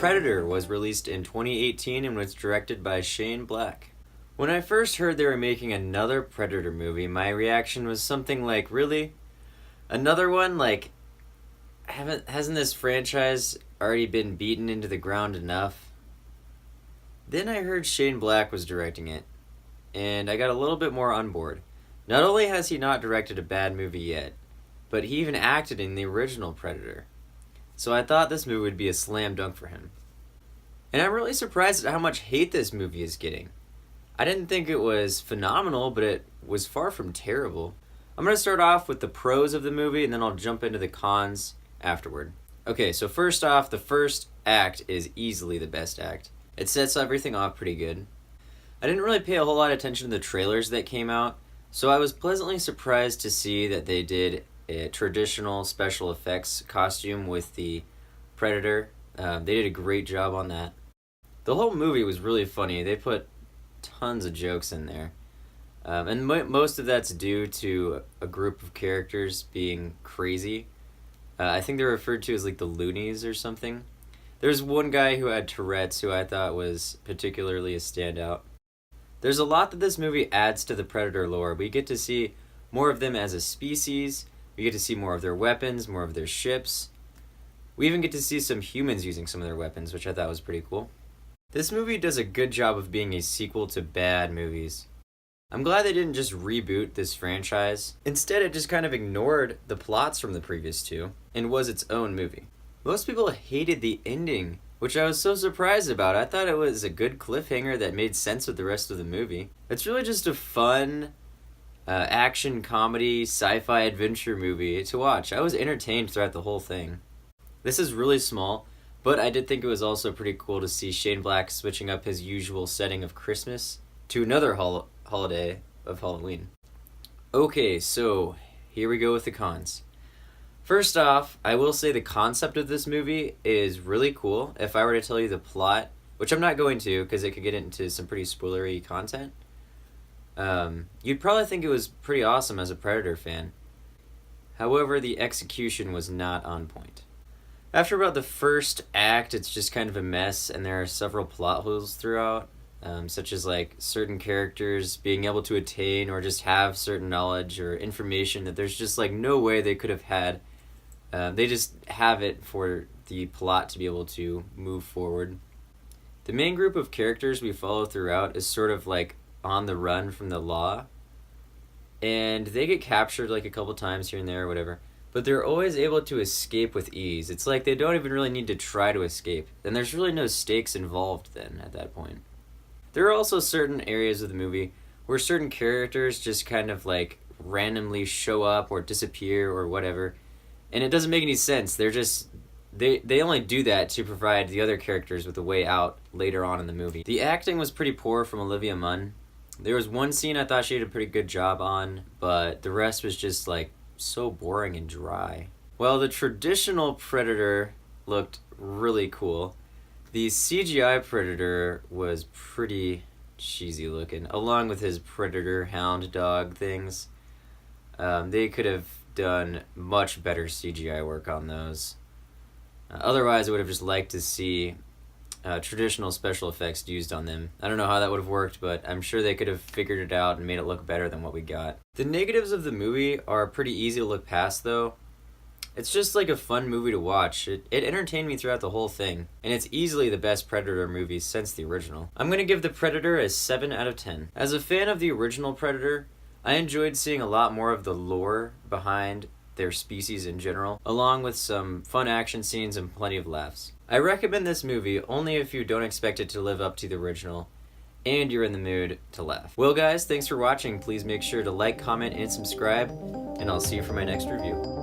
Predator was released in 2018 and was directed by Shane Black. When I first heard they were making another Predator movie, my reaction was something like, really? Another one? Like, hasn't this franchise already been beaten into the ground enough? Then I heard Shane Black was directing it, and I got a little bit more on board. Not only has he not directed a bad movie yet, but he even acted in the original Predator. So I thought this movie would be a slam dunk for him. And I'm really surprised at how much hate this movie is getting. I didn't think it was phenomenal, but it was far from terrible. I'm going to start off with the pros of the movie, and then I'll jump into the cons afterward. Okay, so first off, the first act is easily the best act. It sets everything off pretty good. I didn't really pay a whole lot of attention to the trailers that came out, so I was pleasantly surprised to see that they did a traditional special effects costume with the Predator. They did a great job on that. The whole movie was really funny. They put tons of jokes in there. And most of that's due to a group of characters being crazy. I think they're referred to as like the loonies or something. There's one guy who had Tourette's who I thought was particularly a standout. There's a lot that this movie adds to the Predator lore. We get to see more of them as a species. We get to see more of their weapons, more of their ships. We even get to see some humans using some of their weapons, which I thought was pretty cool. This movie does a good job of being a sequel to bad movies. I'm glad they didn't just reboot this franchise. Instead, it just kind of ignored the plots from the previous two and was its own movie. Most people hated the ending, which I was so surprised about. I thought it was a good cliffhanger that made sense with the rest of the movie. It's really just a fun action, comedy, sci-fi adventure movie to watch. I was entertained throughout the whole thing. This is really small, but I did think it was also pretty cool to see Shane Black switching up his usual setting of Christmas to another holiday of Halloween. Okay, so here we go with the cons. First off, I will say the concept of this movie is really cool. If I were to tell you the plot, which I'm not going to because it could get into some pretty spoilery content, you'd probably think it was pretty awesome as a Predator fan. However, the execution was not on point. After about the first act, it's just kind of a mess, and there are several plot holes throughout, such as like certain characters being able to attain or just have certain knowledge or information that there's just like no way they could have had. They just have it for the plot to be able to move forward. The main group of characters we follow throughout is sort of like on the run from the law, and they get captured like a couple times here and there or whatever. But they're always able to escape with ease. It's like they don't even really need to try to escape. And there's really no stakes involved then at that point. There are also certain areas of the movie where certain characters just kind of like randomly show up or disappear or whatever. And it doesn't make any sense. They're just... They only do that to provide the other characters with a way out later on in the movie. The acting was pretty poor from Olivia Munn. There was one scene I thought she did a pretty good job on, but the rest was just like so boring and dry. Well, the traditional Predator looked really cool. The CGI Predator was pretty cheesy looking, along with his Predator hound dog things. They could have done much better CGI work on those. Otherwise, I would have just liked to see traditional special effects used on them. I don't know how that would have worked, but I'm sure they could have figured it out and made it look better than what we got. The negatives of the movie are pretty easy to look past, though. It's just like a fun movie to watch. It entertained me throughout the whole thing, and it's easily the best Predator movie since the original. I'm going to give The Predator a 7 out of 10. As a fan of the original Predator, I enjoyed seeing a lot more of the lore behind their species in general, along with some fun action scenes and plenty of laughs. I recommend this movie only if you don't expect it to live up to the original and you're in the mood to laugh. Well guys, thanks for watching. Please make sure to like, comment, and subscribe, and I'll see you for my next review.